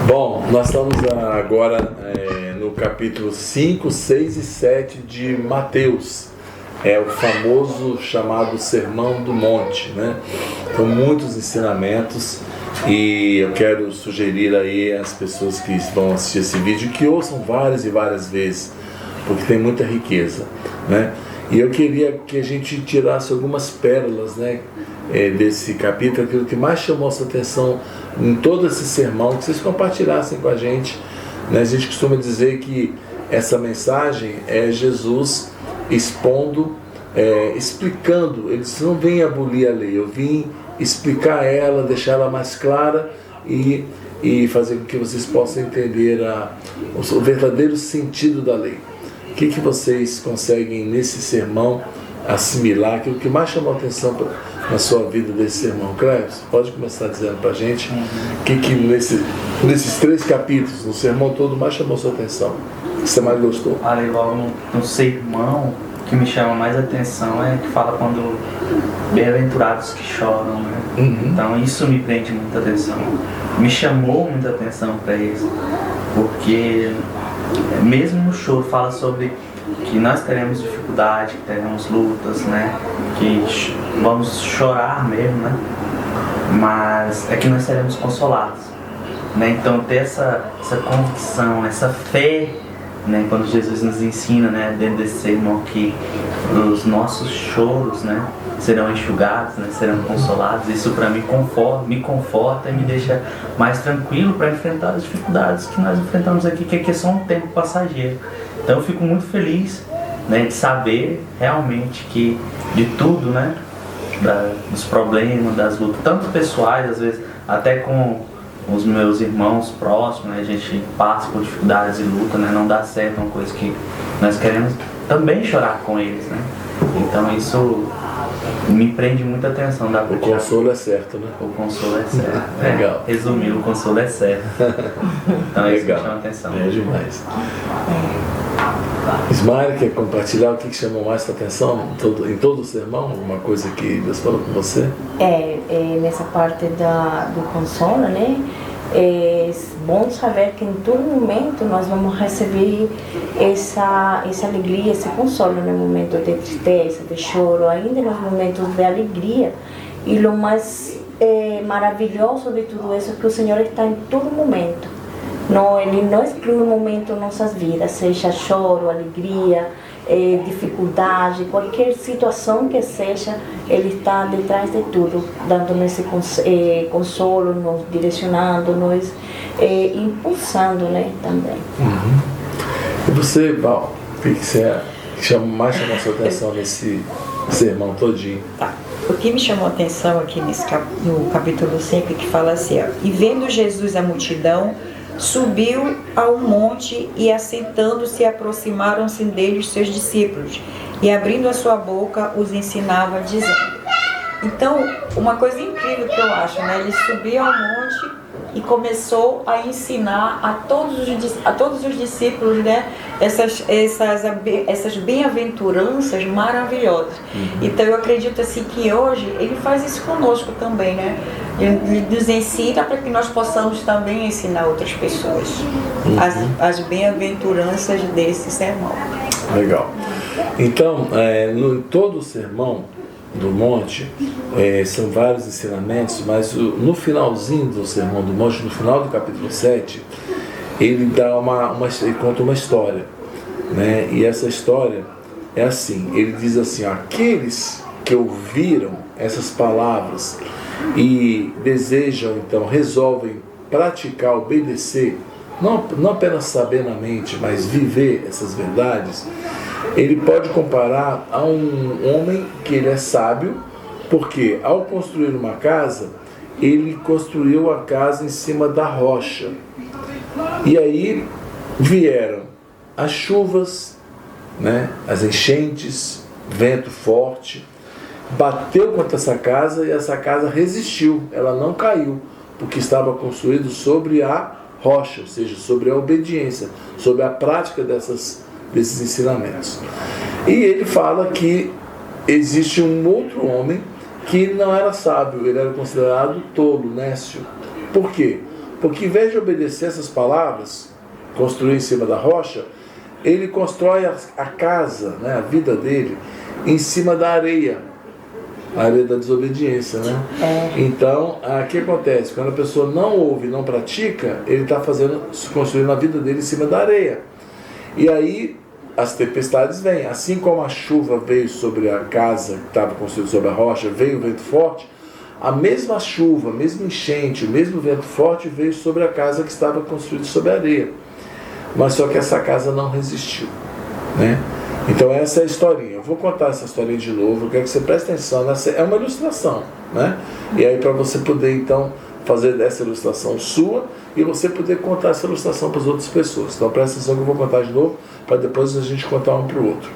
Bom, nós estamos agora no capítulo 5, 6 e 7 de Mateus. É o famoso chamado Sermão do Monte, né? São muitos ensinamentos e eu quero sugerir aí às pessoas que vão assistir esse vídeo que ouçam várias e várias vezes, porque tem muita riqueza, né? E eu queria que a gente tirasse algumas pérolas, né, desse capítulo, aquilo que mais chamou a sua atenção em todo esse sermão, que vocês compartilhassem com a gente, né? A gente costuma dizer que essa mensagem é Jesus expondo, explicando. Ele disse: não vim abolir a lei, eu vim explicar ela, deixar ela mais clara e fazer com que vocês possam entender o verdadeiro sentido da lei. O que vocês conseguem nesse sermão assimilar? Aquilo que mais chamou a atenção na sua vida desse sermão? Cleves, pode começar dizendo para a gente o que nesses 3 capítulos, no sermão todo, mais chamou a sua atenção? O que você mais gostou? Ali logo no sermão, o que me chama mais a atenção é que fala quando bem-aventurados que choram, né? Então isso me prende muita atenção, me chamou muita atenção para isso, porque mesmo no choro fala sobre que nós teremos dificuldade, que teremos lutas, né? Que vamos chorar mesmo, né? Mas é que nós seremos consolados, né? Então ter essa convicção, essa fé, né? Quando Jesus nos ensina, né, dentro desse sermão, que os nossos choros, né, serão enxugados, né, serão consolados. Isso para mim me conforta e me deixa mais tranquilo para enfrentar as dificuldades que nós enfrentamos aqui, que é só um tempo passageiro. Então eu fico muito feliz, né, de saber realmente que de tudo, né, dos problemas, das lutas, tanto pessoais, às vezes até com os meus irmãos próximos, né, a gente passa por dificuldades e luta, né, não dá certo, uma coisa que nós queremos também chorar com eles, né. Então isso me prende muita atenção da O consolo é certo, né? O consolo é certo. Legal. Resumindo, o consolo é certo. Então isso me chama a atenção. É demais. Ismael, quer compartilhar o que chamou mais a atenção em todo o sermão? Alguma coisa que Deus falou com você? Nessa parte do consolo, né? É bom saber que em todo momento nós vamos receber essa alegria, esse consolo, no momento de tristeza, de choro, ainda nos momentos de alegria. E o mais maravilhoso de tudo isso é que o Senhor está em todo momento. Não, Ele não exclui um momento em nossas vidas, seja choro, alegria, dificuldade, qualquer situação que seja, Ele está detrás de tudo, dando-nos esse consolo, nos direcionando, nos impulsando, né, também. E você, Val, o que mais chamou a sua atenção nesse sermão todinho? Tá. O que me chamou a atenção aqui no capítulo 5, que fala assim, ó: e vendo Jesus a multidão, subiu ao monte e, assentando-se, aproximaram-se dele os seus discípulos, e abrindo a sua boca os ensinava, dizendo. Então, uma coisa incrível que eu acho, né? Ele subiu ao monte e começou a ensinar a todos os discípulos, né, essas bem-aventuranças maravilhosas. Então eu acredito assim que hoje ele faz isso conosco também, né? Ele nos ensina para que nós possamos também ensinar outras pessoas as bem-aventuranças desse sermão. Legal. Então, em todo o sermão do monte, são vários ensinamentos, mas no finalzinho do Sermão do Monte, no final do capítulo 7, ele dá ele conta uma história, né? E essa história é assim, ele diz assim: aqueles que ouviram essas palavras e desejam, então, resolvem praticar, obedecer, não apenas saber na mente, mas viver essas verdades, ele pode comparar a um homem que ele é sábio, porque ao construir uma casa, ele construiu a casa em cima da rocha. E aí vieram as chuvas, né, as enchentes, vento forte, bateu contra essa casa e essa casa resistiu, ela não caiu, porque estava construído sobre a rocha, ou seja, sobre a obediência, sobre a prática desses ensinamentos. E ele fala que existe um outro homem que não era sábio, ele era considerado tolo, nécio, Por quê? Porque em vez de obedecer essas palavras, construir em cima da rocha, ele constrói a casa, né, a vida dele, em cima da areia. A areia da desobediência, né? Então, o que acontece? Quando a pessoa não ouve, não pratica, ele está construindo a vida dele em cima da areia. E aí, as tempestades vêm. Assim como a chuva veio sobre a casa que estava construída sobre a rocha, veio o vento forte, a mesma chuva, a mesma enchente, o mesmo vento forte veio sobre a casa que estava construída sobre a areia. Mas só que essa casa não resistiu, né? Então essa é a historinha. Eu vou contar essa historinha de novo, eu quero que você preste atenção. É uma ilustração, né? E aí para você poder então fazer essa ilustração sua e você poder contar essa ilustração para as outras pessoas. Então presta atenção que eu vou contar de novo para depois a gente contar um para o outro.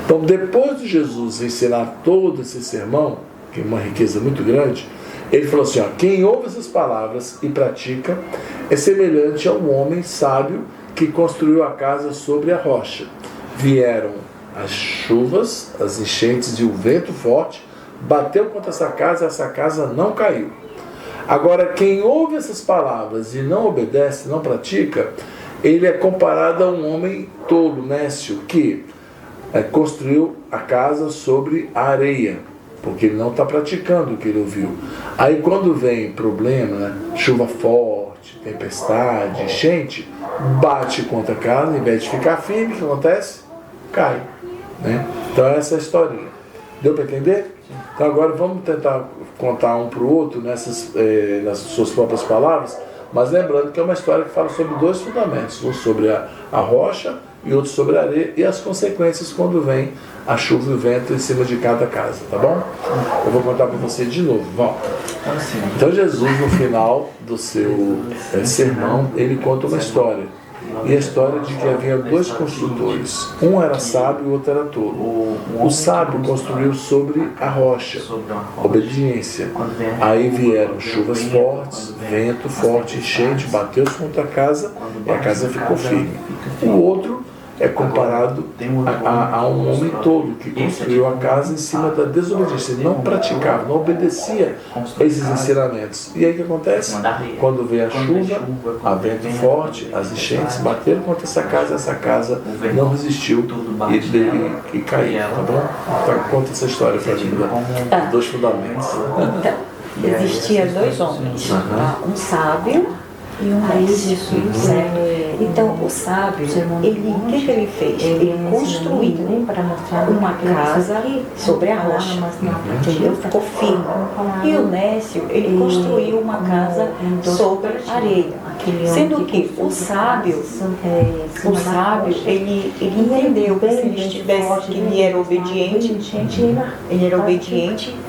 Então depois de Jesus ensinar todo esse sermão, que é uma riqueza muito grande, ele falou assim, ó, quem ouve essas palavras e pratica é semelhante ao homem sábio que construiu a casa sobre a rocha. Vieram as chuvas, as enchentes e o vento forte, bateu contra essa casa não caiu. Agora, quem ouve essas palavras e não obedece, não pratica, ele é comparado a um homem tolo, nécio, que construiu a casa sobre a areia, porque ele não está praticando o que ele ouviu. Aí quando vem problema, né, chuva forte, tempestade, enchente, bate contra a casa, em vez de ficar firme, o que acontece? Cai, né? Então essa é a historinha. Deu para entender? Então agora vamos tentar contar um para o outro nas suas próprias palavras, mas lembrando que é uma história que fala sobre dois fundamentos, um sobre a rocha e outro sobre a areia, e as consequências quando vem a chuva e o vento em cima de cada casa, tá bom? Eu vou contar para você de novo, vamos. Então Jesus, no final do seu sermão, ele conta uma história. E a história de que havia dois construtores. Um era sábio e o outro era tolo. O sábio construiu sobre a rocha, obediência. Aí vieram chuvas fortes, vento forte, enchente, bateu contra a casa e a casa ficou firme. O outro é comparado a um homem tolo que construiu a casa em cima da desobediência. Ele não praticava, não obedecia esses ensinamentos. E aí o que acontece? Quando veio a chuva, a vento forte, as enchentes bateram contra essa casa não resistiu e caiu. Tá bom? Então conta essa história para a gente, dois fundamentos. Então, existia dois homens, um sábio e um nécio, certo? Então, o sábio, o que ele fez? Ele construiu uma casa sobre a rocha, entendeu? Ficou firme. E o nécio, ele construiu uma casa sobre a areia. Sendo que o sábio, ele entendeu que se ele estivesse, que ele era obediente,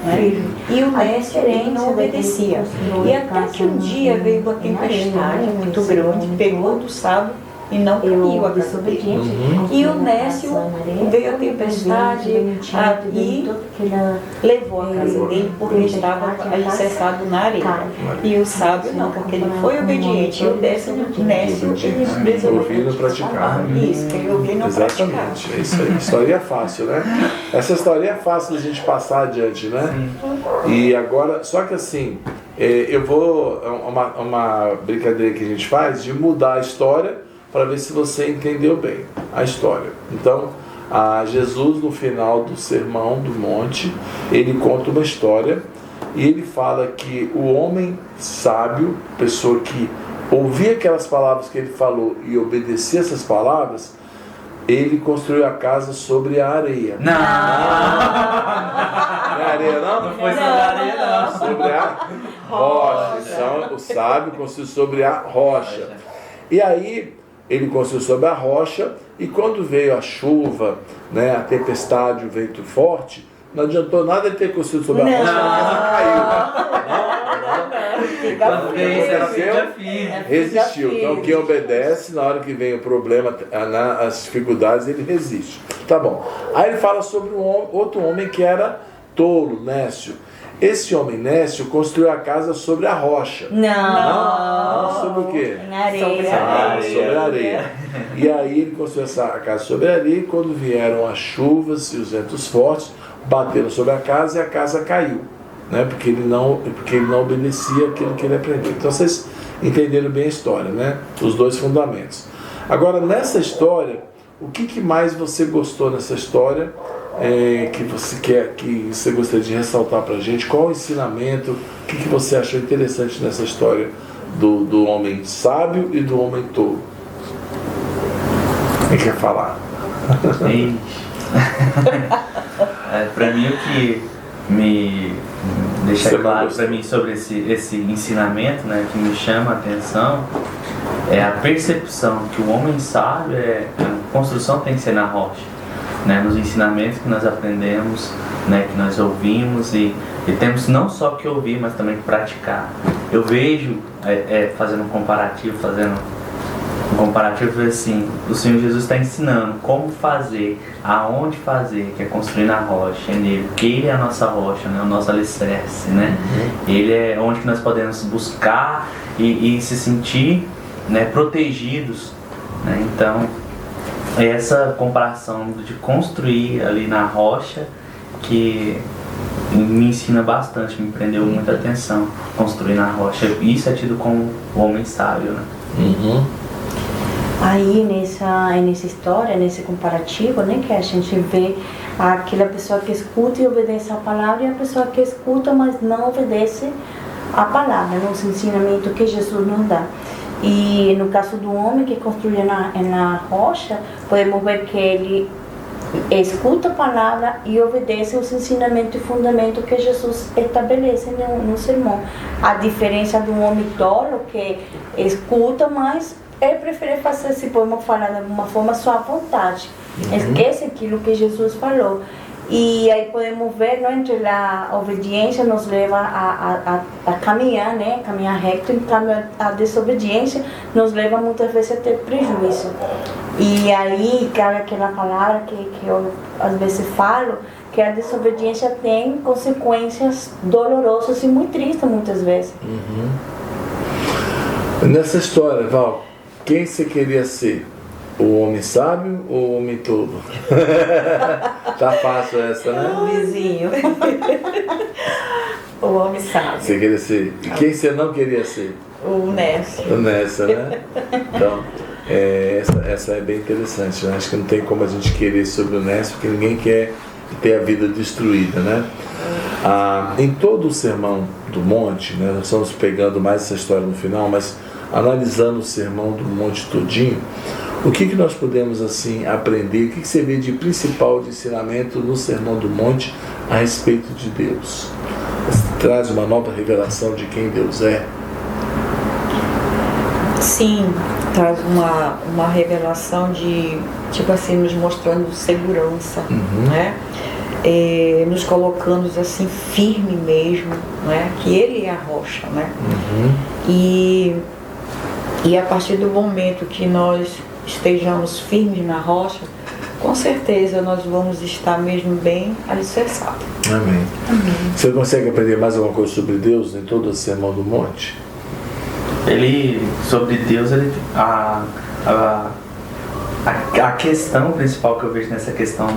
né? E o nécio, ele não obedecia. E até que um dia veio uma tempestade muito grande, pegou do sábio e não caiu a casa dele. E o nécio veio a tempestade e levou a casa dele porque estava alicerçado na areia. E o sábio não, porque ele foi obediente. E o nécio, ele ouviu e não praticava. Isso, ele ouviu e não praticava. Exatamente, é isso aí. História é fácil, né? Essa história é fácil da gente passar adiante, né? E agora, só que assim, eu vou, uma brincadeira que a gente faz de mudar a história para ver se você entendeu bem a história. Então, Jesus, no final do Sermão do Monte, ele conta uma história e ele fala que o homem sábio, pessoa que ouvia aquelas palavras que ele falou e obedecia essas palavras, ele construiu a casa sobre a areia. Não! Não é areia, não? Não foi sobre a areia, não. Sobre a rocha. Então, o sábio construiu sobre a rocha. E aí, ele construiu sobre a rocha, e quando veio a chuva, né, a tempestade, o vento forte, não adiantou nada ele ter construído sobre a rocha, a casa caiu. Quando veio isso, era firme. Resistiu. Então quem obedece, na hora que vem o problema, as dificuldades, ele resiste. Tá bom. Aí ele fala sobre outro homem que era tolo, nécio. Esse homem nécio construiu a casa sobre a rocha. Não. Sobre o quê? Na areia. Sobre a areia. E aí ele construiu a casa sobre a areia, e quando vieram as chuvas e os ventos fortes, bateram sobre a casa e a casa caiu. né? Porque ele não obedecia aquilo que ele aprendeu. Então vocês entenderam bem a história, né? Os dois fundamentos. Agora, nessa história, o que mais você gostou nessa história, que você gostaria de ressaltar para a gente? Qual o ensinamento? O que você achou interessante nessa história do homem sábio e do homem tolo? Quem quer falar? Para mim, o que me deixa claro para mim sobre esse ensinamento, né, que me chama a atenção, é a percepção que o homem sábio, a construção tem que ser na rocha, né, nos ensinamentos que nós aprendemos, né, que nós ouvimos e temos não só que ouvir, mas também que praticar. Eu vejo, fazendo um comparativo assim, o Senhor Jesus está ensinando como fazer, aonde fazer, que é construir na rocha, é nele, porque Ele é a nossa rocha, né, o nosso alicerce, né? Ele é onde que nós podemos buscar e se sentir, né, protegidos, né? Então, essa comparação de construir ali na rocha que me ensina bastante, me prendeu muita atenção, construir na rocha. Isso é tido como o homem sábio, né? Aí nessa história, nesse comparativo, né, que a gente vê aquela pessoa que escuta e obedece a palavra e a pessoa que escuta, mas não obedece a palavra, nos ensinamentos que Jesus nos dá. E no caso do homem que construiu na rocha, podemos ver que ele escuta a palavra e obedece os ensinamentos e fundamentos que Jesus estabelece no sermão. A diferença do homem tolo que escuta, mas ele prefere fazer, se podemos falar de alguma forma, só à vontade. Esquece aquilo que Jesus falou. E aí podemos ver, não, entre a obediência nos leva a caminhar, né? Caminhar reto, então a desobediência nos leva muitas vezes a ter prejuízo. E aí cabe aquela palavra que eu às vezes falo, que a desobediência tem consequências dolorosas e muito tristes muitas vezes. Nessa história, Val, quem você queria ser? O homem sábio ou o homem tolo? Tá fácil essa, né? O vizinho. O homem sábio. Você queria ser? E quem você não queria ser? O Nécio. O Nécio, né? Então, essa é bem interessante, né? Acho que não tem como a gente querer sobre o Nécio, porque ninguém quer ter a vida destruída, né? Em todo o Sermão do Monte, né, nós estamos pegando mais essa história no final, mas analisando o Sermão do Monte todinho, o que nós podemos assim aprender? O que você vê de principal de ensinamento no Sermão do Monte a respeito de Deus? Traz uma nova revelação de quem Deus é? Sim, traz uma revelação de, tipo assim, nos mostrando segurança, né? Nos colocando assim firme mesmo, né? Que Ele é a rocha, né? E a partir do momento que nós estejamos firmes na rocha, com certeza nós vamos estar mesmo bem alicerçados. Amém. Você consegue aprender mais alguma coisa sobre Deus em todo o Sermão do Monte? Sobre Deus, a questão principal que eu vejo nessa questão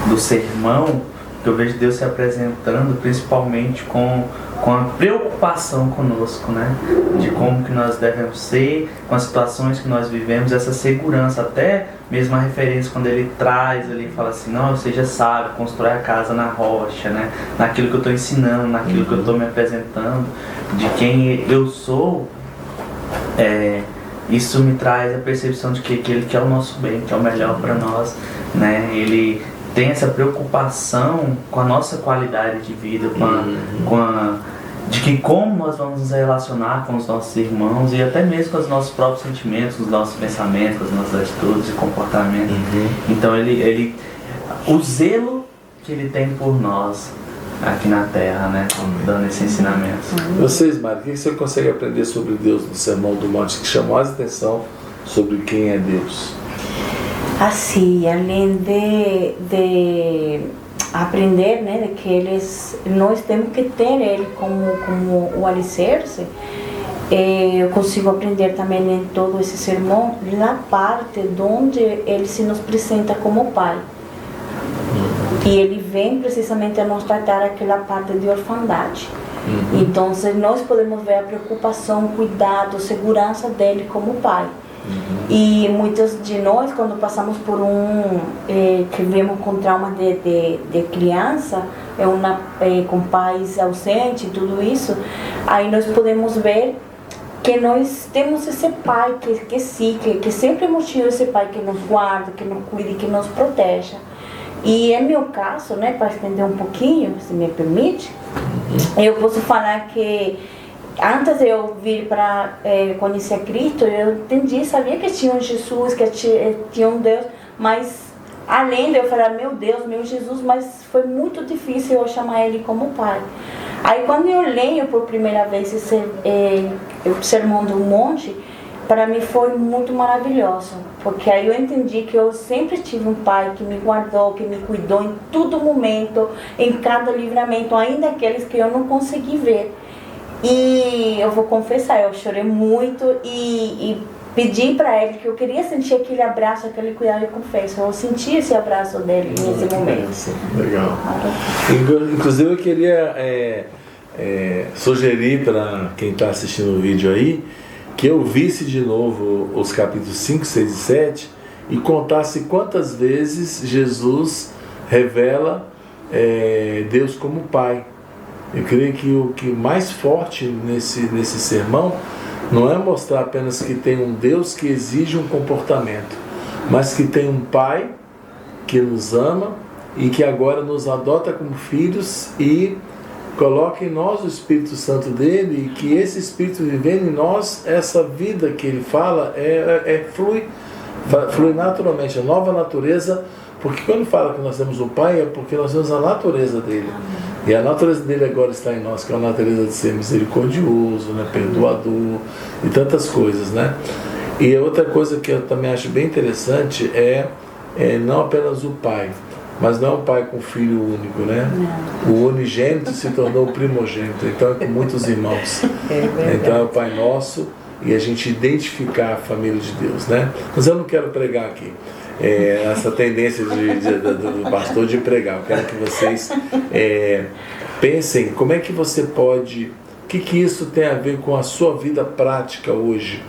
do sermão, que eu vejo Deus se apresentando principalmente com a preocupação conosco, né? De como que nós devemos ser, com as situações que nós vivemos, essa segurança, até mesmo a referência quando Ele traz, Ele fala assim, não, seja sábio, constrói a casa na rocha, né? Naquilo que eu estou ensinando, naquilo que eu estou me apresentando, de quem eu sou. Isso me traz a percepção de que Ele quer o nosso bem, que é o melhor para nós, né? Ele tem essa preocupação com a nossa qualidade de vida, de que como nós vamos nos relacionar com os nossos irmãos e até mesmo com os nossos próprios sentimentos, os nossos pensamentos, as nossas atitudes e comportamentos. Então o zelo que Ele tem por nós aqui na Terra, né? Dando esse ensinamento. Vocês, Mário, o que você consegue aprender sobre Deus no Sermão do Monte que chamou a atenção sobre quem é Deus? Assim, além de aprender, né, de que nós temos que ter Ele como o alicerce, eu consigo aprender também em todo esse sermão na parte onde Ele se nos apresenta como Pai. E ele vem precisamente a nos tratar aquela parte de orfandade. Então, nós podemos ver a preocupação, cuidado, segurança dele como pai. E muitos de nós, quando passamos por que vemos com trauma de criança, com pais ausentes, tudo isso, aí nós podemos ver que nós temos esse pai que sempre hemos tido esse pai que nos guarda, que nos cuida, que nos proteja. E em meu caso, né, para estender um pouquinho, se me permite, eu posso falar que antes de eu vir para conhecer Cristo, eu entendi, sabia que tinha um Jesus, que tinha um Deus, mas além de eu falar, meu Deus, meu Jesus, mas foi muito difícil eu chamar Ele como Pai. Aí quando eu leio por primeira vez o Sermão do Monte, para mim foi muito maravilhoso, porque aí eu entendi que eu sempre tive um pai que me guardou, que me cuidou em todo momento, em cada livramento, ainda aqueles que eu não consegui ver. E eu vou confessar, eu chorei muito e pedi para ele que eu queria sentir aquele abraço, aquele cuidado, e confesso, eu senti esse abraço dele nesse momento. Legal. Inclusive eu queria sugerir para quem está assistindo o vídeo aí, que eu visse de novo os capítulos 5, 6 e 7 e contasse quantas vezes Jesus revela Deus como Pai. Eu creio que o que mais forte nesse sermão não é mostrar apenas que tem um Deus que exige um comportamento, mas que tem um Pai que nos ama e que agora nos adota como filhos e coloca em nós o Espírito Santo dele, e que esse Espírito vivendo em nós, essa vida que ele fala, flui naturalmente, a nova natureza, porque quando fala que nós temos um Pai, é porque nós temos a natureza dele. E a natureza dele agora está em nós, que é a natureza de ser misericordioso, né, perdoador e tantas coisas, né? E outra coisa que eu também acho bem interessante é não apenas o Pai, mas não é um pai com filho único, né? O unigênito se tornou o primogênito, então é com muitos irmãos. Então é o Pai Nosso e a gente identificar a família de Deus, né? Mas eu não quero pregar aqui essa tendência do pastor de pregar. Eu quero que vocês pensem como é que você pode, o que isso tem a ver com a sua vida prática hoje,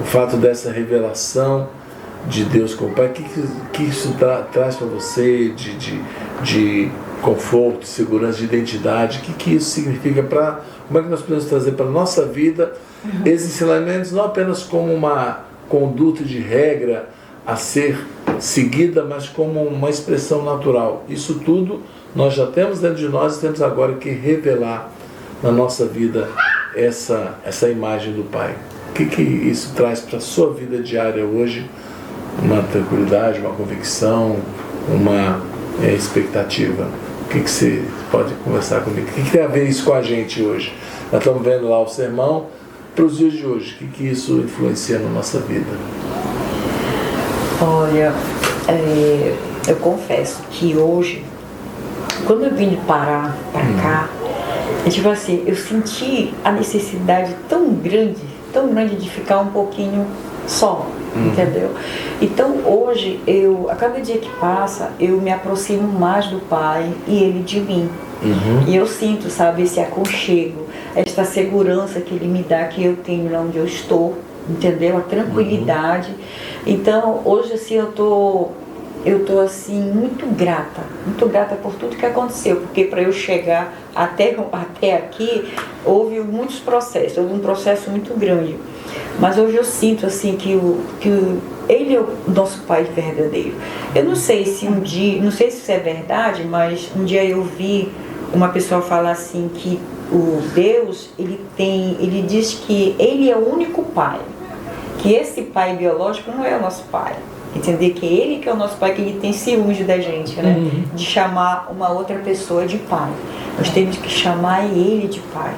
o fato dessa revelação de Deus como Pai, que isso traz para você de conforto, segurança, de identidade, o que isso significa como é que nós podemos trazer para a nossa vida esses ensinamentos, não apenas como uma conduta de regra a ser seguida, mas como uma expressão natural. Isso tudo nós já temos dentro de nós e temos agora que revelar na nossa vida essa imagem do Pai. O que isso traz para a sua vida diária hoje? Uma tranquilidade, uma convicção, uma expectativa. O que você pode conversar comigo? O que tem a ver isso com a gente hoje? Nós estamos vendo lá o sermão para os dias de hoje. O que isso influencia na nossa vida? Olha, eu confesso que hoje, quando eu vim de Pará para cá, tipo assim, eu senti a necessidade tão grande de ficar um pouquinho só. Entendeu? Então hoje, a cada dia que passa, eu me aproximo mais do Pai e Ele de mim. E eu sinto, sabe, esse aconchego, essa segurança que Ele me dá, que eu tenho lá onde eu estou, entendeu? A tranquilidade. Então hoje assim eu tô assim muito grata por tudo que aconteceu, porque para eu chegar até aqui houve muitos processos, houve um processo muito grande. Mas hoje eu sinto assim que Ele é o nosso Pai verdadeiro. Eu não sei se um dia, não sei se isso é verdade, mas um dia eu vi uma pessoa falar assim que o Deus, ele diz que Ele é o único Pai, que esse Pai biológico não é o nosso Pai. Entender que Ele que é o nosso Pai, que Ele tem ciúmes da gente, né? De chamar uma outra pessoa de Pai. Nós temos que chamar Ele de Pai,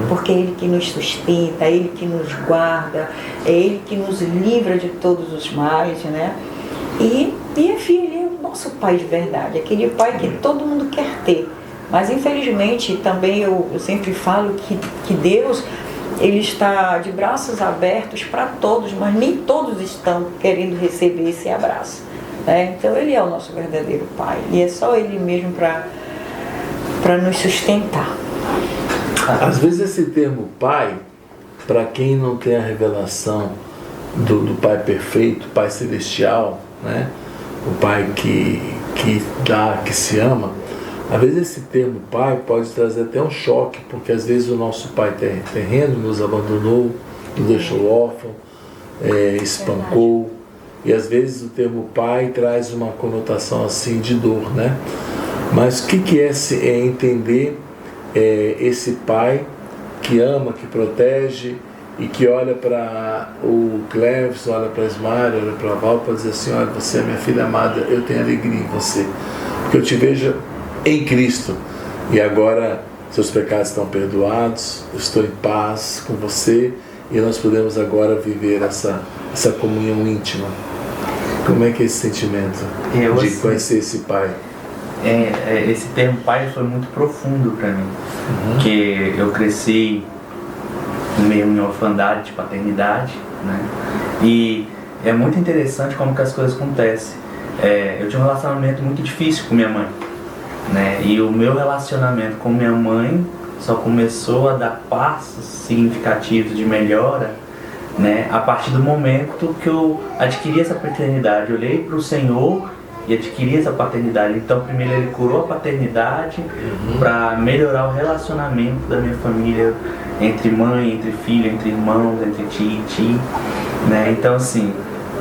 porque é Ele que nos sustenta, é Ele que nos guarda, é Ele que nos livra de todos os males, né? E enfim, Ele é o nosso Pai de verdade, aquele Pai que todo mundo quer ter. Mas infelizmente também eu sempre falo que Deus, Ele está de braços abertos para todos, mas nem todos estão querendo receber esse abraço. né? Então Ele é o nosso verdadeiro Pai. E é só Ele mesmo para nos sustentar. Às vezes esse termo Pai, para quem não tem a revelação do Pai perfeito, Pai celestial, né? O Pai que dá, que se ama, às vezes esse termo Pai pode trazer até um choque, porque às vezes o nosso Pai terreno nos abandonou, nos deixou órfão, espancou, e às vezes o termo Pai traz uma conotação assim de dor, né? Mas o que é entender esse Pai que ama, que protege e que olha para o Cleves, olha para a Ismar, olha para a Val, para dizer assim: olha, você é minha filha amada, eu tenho alegria em você, porque eu te vejo em Cristo, e agora seus pecados estão perdoados, eu estou em paz com você, e nós podemos agora viver essa comunhão íntima. Como é que é esse sentimento de conhecer esse Pai? Esse termo Pai foi muito profundo para mim, porque eu cresci meio em orfandade de paternidade, né? E é muito interessante como que as coisas acontecem. Eu tinha um relacionamento muito difícil com minha mãe, né? E o meu relacionamento com minha mãe só começou a dar passos significativos de melhora, né? A partir do momento que eu adquiri essa paternidade, eu olhei para o Senhor e adquiri essa paternidade. Então, primeiro Ele curou a paternidade para melhorar o relacionamento da minha família, entre mãe, entre filho, entre irmãos, entre tia e tia, né? Então, assim,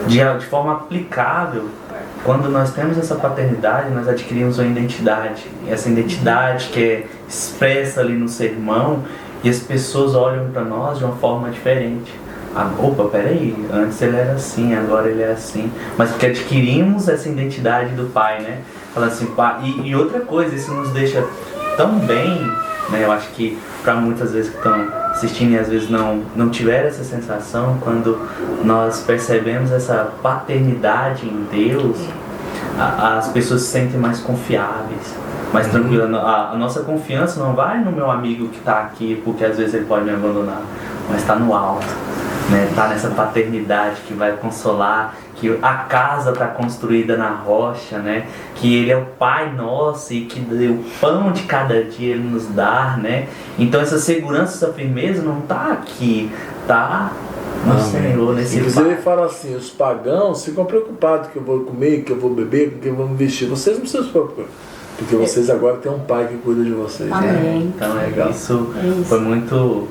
de forma aplicável, quando nós temos essa paternidade, nós adquirimos uma identidade. Essa identidade que é expressa ali no sermão, e as pessoas olham para nós de uma forma diferente. Opa, peraí, antes ele era assim, agora ele é assim. Mas porque adquirimos essa identidade do Pai, né? Falando assim, Pai. E outra coisa, isso nos deixa tão bem, né? Eu acho que para muitas vezes que estão assistindo e às vezes não tiveram essa sensação, quando nós percebemos essa paternidade em Deus, as pessoas se sentem mais confiáveis, mais tranquilas. A nossa confiança não vai no meu amigo que está aqui, porque às vezes ele pode me abandonar, mas está no alto, né? Está nessa paternidade que vai consolar, que a casa está construída na rocha, né? Que Ele é o Pai nosso e que o pão de cada dia Ele nos dá, né? Então essa segurança, essa firmeza não está aqui, está no Senhor, nesse Pai. Inclusive Ele fala assim: os pagãos ficam preocupados que eu vou comer, que eu vou beber, que eu vou me vestir. Vocês não precisam se preocupar, porque vocês agora têm um Pai que cuida de vocês. Amém. Né? Então isso foi muito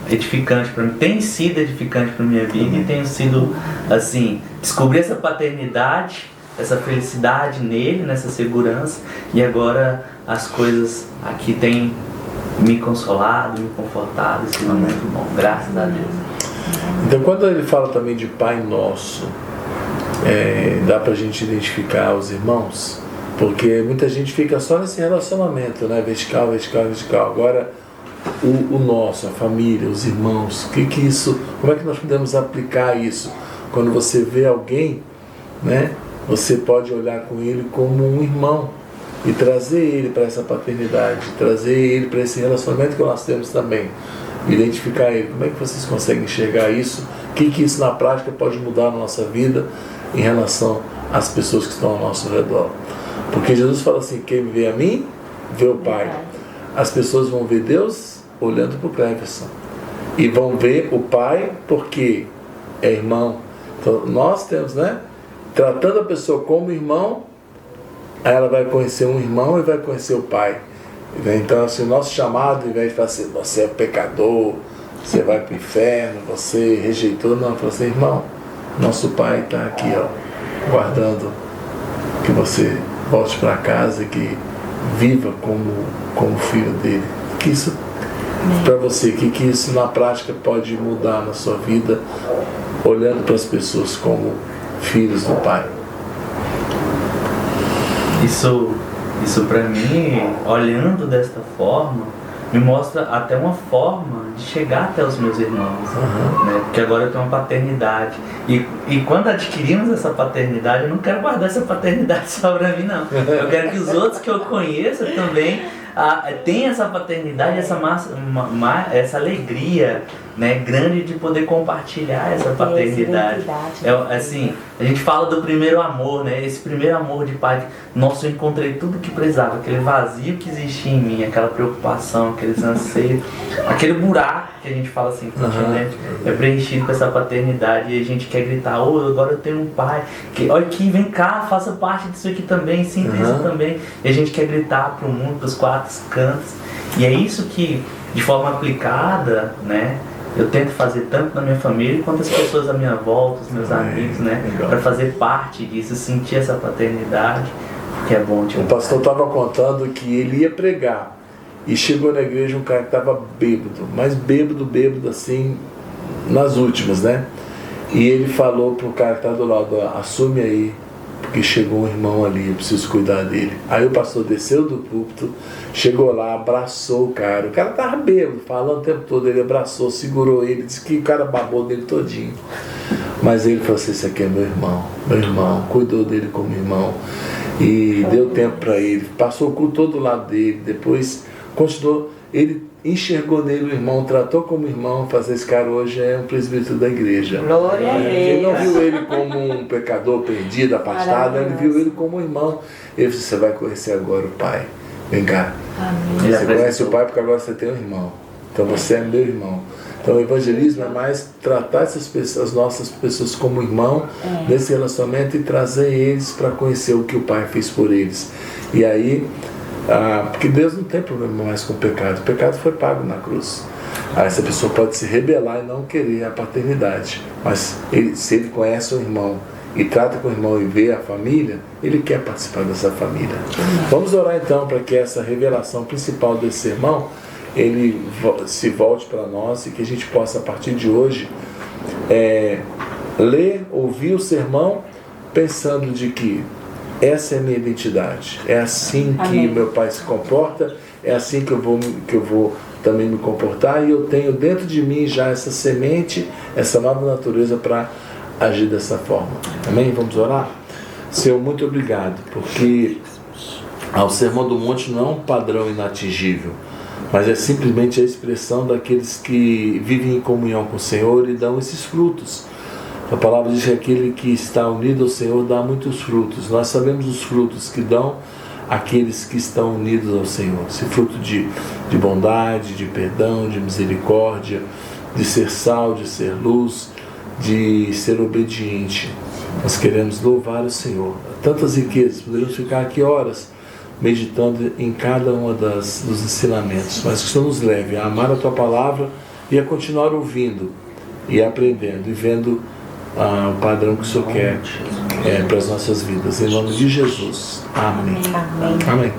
edificante para mim, tem sido edificante para minha vida, e tenho sido assim, descobrir essa paternidade, essa felicidade nele, nessa segurança, e agora as coisas aqui têm me consolado, me confortado. Isso é muito bom, graças a Deus. Então, quando ele fala também de Pai Nosso, dá pra gente identificar os irmãos, porque muita gente fica só nesse relacionamento, né? Vertical. Agora o nosso, a família, os irmãos, como é que nós podemos aplicar isso? Quando você vê alguém, né, você pode olhar com ele como um irmão e trazer ele para essa paternidade, trazer ele para esse relacionamento que nós temos também, identificar ele. Como é que vocês conseguem enxergar isso? O que isso na prática pode mudar na nossa vida em relação às pessoas que estão ao nosso redor? Porque Jesus fala assim: quem me vê a mim, vê o Pai. As pessoas vão ver Deus olhando para o Cleverson, e vão ver o Pai porque é irmão. Então nós temos, né, tratando a pessoa como irmão, aí ela vai conhecer um irmão e vai conhecer o Pai. Então assim, o nosso chamado, ao invés de falar assim: você é pecador, você vai para o inferno, você rejeitou, não, fala assim: irmão, nosso Pai está aqui, ó, guardando que você volte para casa e que viva como filho dele. Que isso, para você, que isso na prática pode mudar na sua vida, olhando para as pessoas como filhos do Pai? Isso para mim, olhando desta forma, me mostra até uma forma de chegar até os meus irmãos, né? Porque agora eu tenho uma paternidade, e quando adquirimos essa paternidade, eu não quero guardar essa paternidade só para mim, não. Eu quero que os outros que eu conheça também tenham essa paternidade, essa alegria, né, grande de poder compartilhar essa paternidade. Assim, a gente fala do primeiro amor, né? Esse primeiro amor de pai. Nossa, eu encontrei tudo que precisava, aquele vazio que existia em mim, aquela preocupação, aqueles anseios, aquele buraco que a gente fala assim, né? É preenchido com essa paternidade e a gente quer gritar, agora eu tenho um pai, olha aqui, vem cá, faça parte disso aqui também, sinta isso também. E a gente quer gritar para o mundo, para os quatro cantos. E é isso que, de forma aplicada, né, eu tento fazer tanto na minha família quanto as pessoas à minha volta, os meus amigos, né, para fazer parte disso, sentir essa paternidade, que é bom. O pastor estava contando que ele ia pregar e chegou na igreja um cara que estava bêbado, mas bêbado assim, nas últimas, né? E ele falou pro cara que está do lado, assume aí, porque chegou um irmão ali, eu preciso cuidar dele. Aí o pastor desceu do púlpito, chegou lá, abraçou o cara tava bêbado, falando o tempo todo, ele abraçou, segurou ele, disse que o cara babou dele todinho. Mas ele falou assim, esse aqui é meu irmão, cuidou dele como irmão, e deu tempo para ele, passou o culto todo do lado dele, depois continuou, ele enxergou nele o irmão, tratou como irmão, fazer esse cara hoje é um presbítero da igreja. Glória a Deus. Ele não viu ele como um pecador perdido, afastado, ele viu ele como um irmão. Ele disse, você vai conhecer agora o pai, vem cá. Amém. Você conhece o pai porque agora você tem um irmão, então você é meu irmão. Então o evangelismo é mais tratar essas pessoas, as nossas pessoas como irmão, nesse relacionamento, e trazer eles para conhecer o que o pai fez por eles. E aí, porque Deus não tem problema mais com o pecado foi pago na cruz. Aí essa pessoa pode se rebelar e não querer a paternidade, mas se ele conhece o irmão e trata com o irmão e vê a família, ele quer participar dessa família. Vamos orar então para que essa revelação principal desse sermão ele se volte para nós e que a gente possa a partir de hoje ler, ouvir o sermão pensando de que essa é a minha identidade, é assim que meu pai se comporta, é assim que eu vou também me comportar, e eu tenho dentro de mim já essa semente, essa nova natureza para agir dessa forma. Amém? Vamos orar? Senhor, muito obrigado, porque o Sermão do Monte não é um padrão inatingível, mas é simplesmente a expressão daqueles que vivem em comunhão com o Senhor e dão esses frutos. A palavra diz que aquele que está unido ao Senhor dá muitos frutos. Nós sabemos os frutos que dão aqueles que estão unidos ao Senhor. Esse fruto de bondade, de perdão, de misericórdia, de ser sal, de ser luz, de ser obediente. Nós queremos louvar o Senhor. Tantas riquezas, poderíamos ficar aqui horas meditando em cada uma dos ensinamentos, mas que o Senhor nos leve a amar a Tua palavra e a continuar ouvindo e aprendendo e vendo o padrão que o Senhor quer para as nossas vidas. Em nome de Jesus. Amém. Amém. Amém.